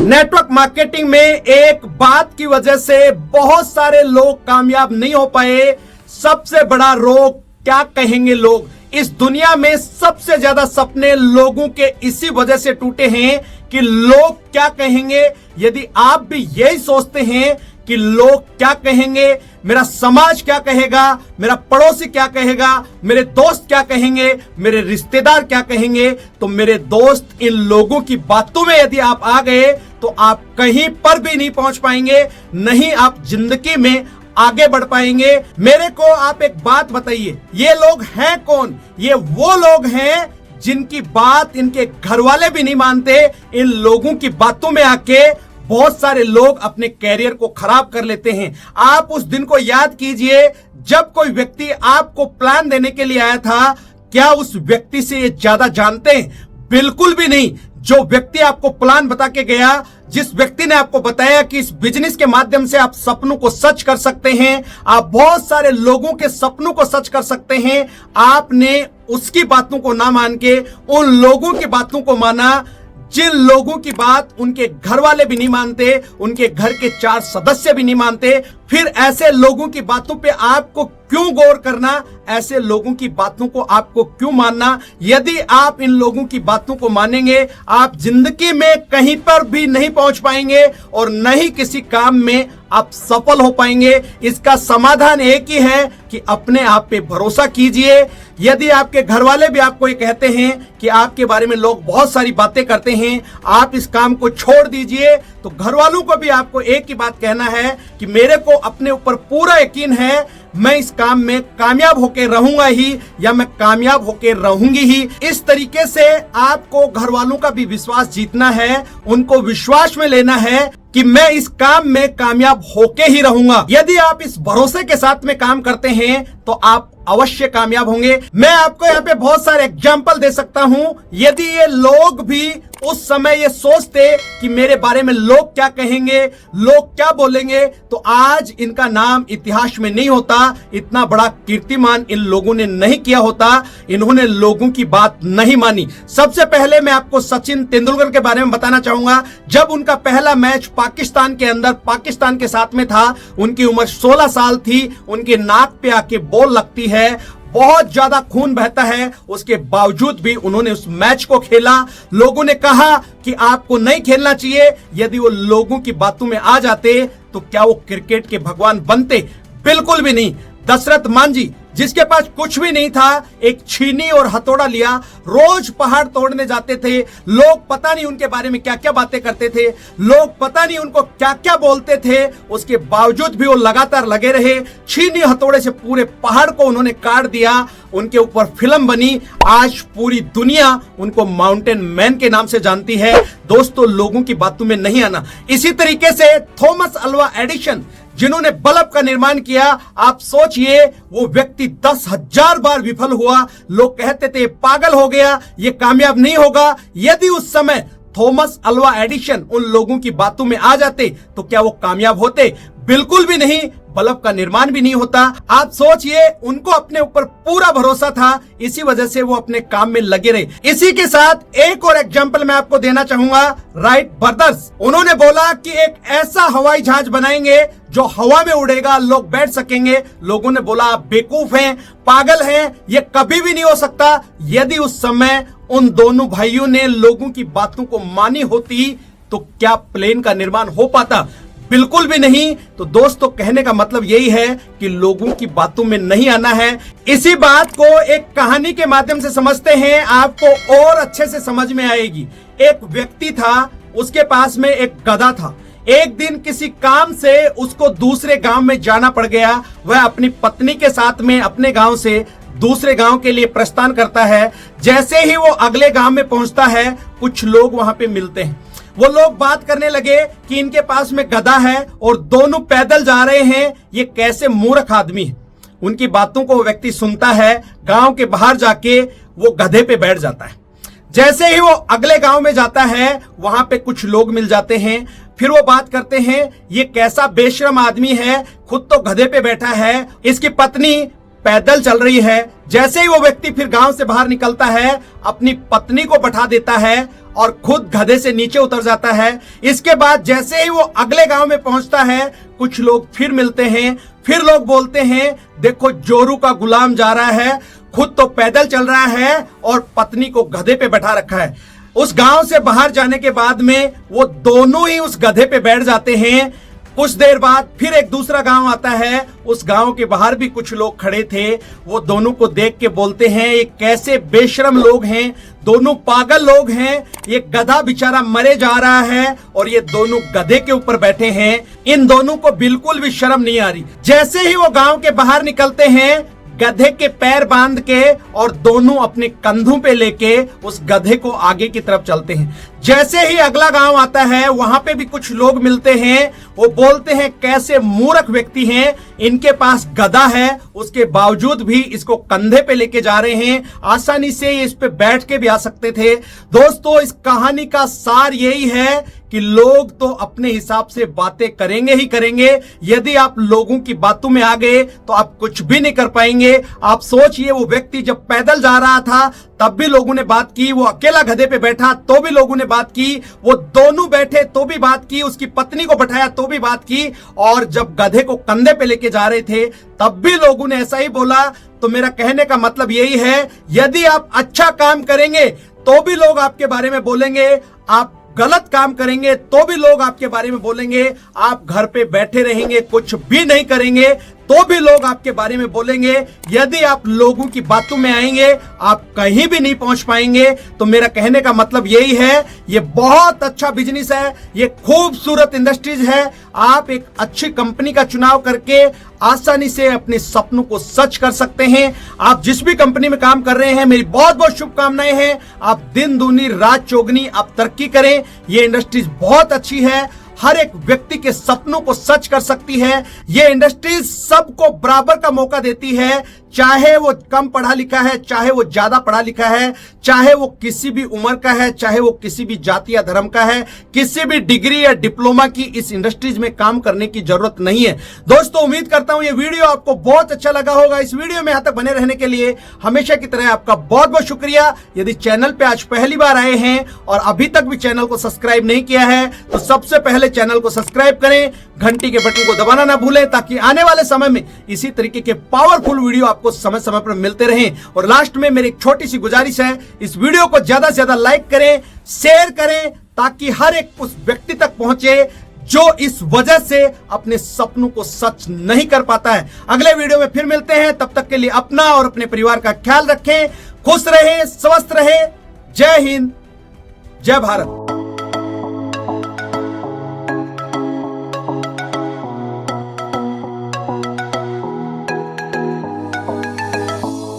Network marketing में एक बात की वजह से बहुत सारे लोग कामयाब नहीं हो पाए। सबसे बड़ा रोग क्या कहेंगे लोग। इस दुनिया में सबसे ज्यादा सपने लोगों के इसी वजह से टूटे हैं कि लोग क्या कहेंगे। यदि आप भी यही सोचते हैं कि लोग क्या कहेंगे, मेरा समाज क्या कहेगा, मेरा पड़ोसी क्या कहेगा, मेरे दोस्त क्या कहेंगे, मेरे रिश्तेदार क्या कहेंगे, तो मेरे दोस्त इन लोगों की बातों में यदि आप आ गए तो आप कहीं पर भी नहीं पहुंच पाएंगे, नहीं आप जिंदगी में आगे बढ़ पाएंगे। मेरे को आप एक बात बताइए, ये लोग हैं कौन। ये वो लोग हैं जिनकी बात इनके घर वाले भी नहीं मानते। इन लोगों की बातों में आके बहुत सारे लोग अपने कैरियर को खराब कर लेते हैं। आप उस दिन को याद कीजिए जब कोई व्यक्ति आपको प्लान देने के लिए आया था। क्या उस व्यक्ति से ये ज्यादा जानते हैं? बिल्कुल भी नहीं। जो व्यक्ति आपको प्लान बता के गया, जिस व्यक्ति ने आपको बताया कि इस बिजनेस के माध्यम से आप सपनों को सच कर सकते हैं, आप बहुत सारे लोगों के सपनों को सच कर सकते हैं, आपने उसकी बातों को ना मान के उन लोगों की बातों को माना जिन लोगों की बात उनके घर वाले भी नहीं मानते, उनके घर के 4 सदस्य भी नहीं मानते। फिर ऐसे लोगों की बातों पे आपको क्यों गौर करना, ऐसे लोगों की बातों को आपको क्यों मानना। यदि आप इन लोगों की बातों को मानेंगे, आप जिंदगी में कहीं पर भी नहीं पहुंच पाएंगे और न ही किसी काम में आप सफल हो पाएंगे। इसका समाधान एक ही है कि अपने आप पे भरोसा कीजिए। यदि आपके घर वाले भी आपको ये कहते हैं कि आपके बारे में लोग बहुत सारी बातें करते हैं, आप इस काम को छोड़ दीजिए, तो घर वालों को भी आपको एक ही बात कहना है कि मेरे को अपने ऊपर पूरा यकीन है, मैं इस काम में कामयाब होकर रहूंगा ही, या मैं कामयाब होकर रहूंगी ही। इस तरीके से आपको घर वालों का भी विश्वास जीतना है, उनको विश्वास में लेना है कि मैं इस काम में कामयाब होके ही रहूंगा। यदि आप इस भरोसे के साथ में काम करते हैं तो आप अवश्य कामयाब होंगे। मैं आपको यहाँ पे बहुत सारे एग्जाम्पल दे सकता हूँ। यदि ये लोग भी उस समय ये सोचते कि मेरे बारे में लोग क्या कहेंगे, लोग क्या बोलेंगे, तो आज इनका नाम इतिहास में नहीं होता। इतना बड़ा कीर्तिमान इन लोगों ने नहीं किया होता। इन्होंने लोगों की बात नहीं मानी। सबसे पहले मैं आपको सचिन तेंदुलकर के बारे में बताना चाहूंगा। जब उनका पहला मैच पाकिस्तान के अंदर पाकिस्तान के साथ में था, उनकी उम्र 16 साल थी। उनके नाक पे आके बॉल लगती है, बहुत ज्यादा खून बहता है, उसके बावजूद भी उन्होंने उस मैच को खेला। लोगों ने कहा कि आपको नहीं खेलना चाहिए। यदि वो लोगों की बातों में आ जाते तो क्या वो क्रिकेट के भगवान बनते? बिल्कुल भी नहीं। दशरथ मांझी, जिसके पास कुछ भी नहीं था, एक छीनी और हथौड़ा लिया, रोज पहाड़ तोड़ने जाते थे। लोग पता नहीं उनके बारे में क्या क्या बातें करते थे, लोग पता नहीं उनको क्या क्या बोलते थे, उसके बावजूद भी वो लगातार लगे रहे। छीनी हथौड़े से पूरे पहाड़ को उन्होंने काट दिया। उनके ऊपर फिल्म बनी। आज पूरी दुनिया उनको माउंटेन मैन के नाम से जानती है। दोस्तों, लोगों की बातों में नहीं आना। इसी तरीके से थॉमस अल्वा एडिसन, जिन्होंने बल्ब का निर्माण किया, आप सोचिए वो व्यक्ति 10,000 बार विफल हुआ। लोग कहते थे पागल हो गया, ये कामयाब नहीं होगा। यदि उस समय थॉमस अल्वा एडिसन उन लोगों की बातों में आ जाते तो क्या वो कामयाब होते? बिल्कुल भी नहीं। बल्ब का निर्माण भी नहीं होता। आप सोचिए, उनको अपने ऊपर पूरा भरोसा था, इसी वजह से वो अपने काम में लगे रहे। इसी के साथ एक और एग्जांपल मैं आपको देना चाहूंगा, राइट ब्रदर्स। उन्होंने बोला कि एक ऐसा हवाई जहाज बनाएंगे जो हवा में उड़ेगा, लोग बैठ सकेंगे। लोगों ने बोला आप बेवकूफ हैं, पागल हैं, ये कभी भी नहीं हो सकता। यदि उस समय उन दोनों भाइयों ने लोगों की बातों को मानी होती तो क्या प्लेन का निर्माण हो पाता? बिल्कुल भी नहीं। तो दोस्तों, कहने का मतलब यही है कि लोगों की बातों में नहीं आना है। इसी बात को एक कहानी के माध्यम से समझते हैं, आपको और अच्छे से समझ में आएगी। एक व्यक्ति था, उसके पास में एक गधा था। एक दिन किसी काम से उसको दूसरे गांव में जाना पड़ गया। वह अपनी पत्नी के साथ में अपने गांव से दूसरे गांव के लिए प्रस्थान करता है। जैसे ही वो अगले गांव में पहुंचता है, कुछ लोग वहां पे मिलते हैं। वो लोग बात करने लगे कि इनके पास में गधा है और दोनों पैदल जा रहे हैं, ये कैसे मूर्ख आदमी है। उनकी बातों को वो व्यक्ति सुनता है। गांव के बाहर जाके वो गधे पे बैठ जाता है। जैसे ही वो अगले गांव में जाता है, वहां पे कुछ लोग मिल जाते हैं। फिर वो बात करते हैं, ये कैसा बेशरम आदमी है, खुद तो गधे पे बैठा है, इसकी पत्नी पैदल चल रही है। जैसे ही वो व्यक्ति फिर गांव से बाहर निकलता है, अपनी पत्नी को बैठा देता है और खुद गधे से नीचे उतर जाता है। इसके बाद जैसे ही वो अगले गांव में पहुंचता है, कुछ लोग फिर मिलते हैं, फिर लोग बोलते हैं देखो जोरू का गुलाम जा रहा है, खुद तो पैदल चल रहा है और पत्नी को गधे पे बैठा रखा है। उस गांव से बाहर जाने के बाद में वो दोनों ही उस गधे पे बैठ जाते हैं। कुछ देर बाद फिर एक दूसरा गांव आता है, उस गांव के बाहर भी कुछ लोग खड़े थे। वो दोनों को देख के बोलते हैं ये कैसे बेशरम लोग हैं, दोनों पागल लोग हैं, ये गधा बेचारा मरे जा रहा है और ये दोनों गधे के ऊपर बैठे हैं। इन दोनों को बिल्कुल भी शर्म नहीं आ रही। जैसे ही वो गांव के बाहर निकलते हैं, गधे के पैर बांध के और दोनों अपने कंधों पे लेके उस गधे को आगे की तरफ चलते हैं। जैसे ही अगला गांव आता है, वहां पे भी कुछ लोग मिलते हैं। वो बोलते हैं कैसे मूर्ख व्यक्ति हैं, इनके पास गधा है, उसके बावजूद भी इसको कंधे पे लेके जा रहे हैं, आसानी से इस पे बैठ के भी आ सकते थे। दोस्तों, इस कहानी का सार यही है कि लोग तो अपने हिसाब से बातें करेंगे ही करेंगे। यदि आप लोगों की बातों में आ गए तो आप कुछ भी नहीं कर पाएंगे। आप सोचिए, वो व्यक्ति जब पैदल जा रहा था तब भी लोगों ने बात की, वो अकेला गधे पे बैठा तो भी लोगों ने बात की, वो दोनों बैठे तो भी बात की, उसकी पत्नी को बैठाया तो भी बात की, और जब गधे को कंधे पे लेके जा रहे थे तब भी लोगों ने ऐसा ही बोला। तो मेरा कहने का मतलब यही है, यदि आप अच्छा काम करेंगे तो भी लोग आपके बारे में बोलेंगे, आप गलत काम करेंगे तो भी लोग आपके बारे में बोलेंगे, आप घर पे बैठे रहेंगे कुछ भी नहीं करेंगे तो भी लोग आपके बारे में बोलेंगे। यदि आप लोगों की बातों में आएंगे आप कहीं भी नहीं पहुंच पाएंगे। तो मेरा कहने का मतलब यही है, ये बहुत अच्छा बिजनेस है, ये खूबसूरत इंडस्ट्रीज है। आप एक अच्छी कंपनी का चुनाव करके आसानी से अपने सपनों को सच कर सकते हैं। आप जिस भी कंपनी में काम कर रहे हैं, मेरी बहुत बहुत शुभकामनाएं हैं। आप दिन दूनी रात चौगनी आप तरक्की करें। ये इंडस्ट्रीज बहुत अच्छी है, हर एक व्यक्ति के सपनों को सच कर सकती है। ये इंडस्ट्रीज सबको बराबर का मौका देती है, चाहे वो कम पढ़ा लिखा है, चाहे वो ज्यादा पढ़ा लिखा है, चाहे वो किसी भी उम्र का है, चाहे वो किसी भी जाति या धर्म का है, किसी भी डिग्री या डिप्लोमा की इस इंडस्ट्रीज में काम करने की जरूरत नहीं है। दोस्तों, उम्मीद करता हूं ये वीडियो आपको बहुत अच्छा लगा होगा। इस वीडियो में यहां तक बने रहने के लिए हमेशा की तरह आपका बहुत बहुत शुक्रिया। यदि चैनल पे आज पहली बार आए हैं और अभी तक भी चैनल को सब्सक्राइब नहीं किया है तो सबसे पहले चैनल को सब्सक्राइब करें, घंटी के बटन को दबाना ना भूलें, ताकि आने वाले समय में इसी तरीके के पावरफुल वीडियो आपको समय समय पर मिलते रहें। और लास्ट में मेरी एक छोटी सी गुजारिश है, इस वीडियो को ज्यादा से ज्यादा लाइक करें, शेयर करें, ताकि हर एक उस व्यक्ति तक पहुंचे जो इस वजह से अपने सपनों को सच नहीं कर पाता है। अगले वीडियो में फिर मिलते हैं, तब तक के लिए अपना और अपने परिवार का ख्याल रखें, खुश रहें, स्वस्थ रहें। जय हिंद, जय भारत।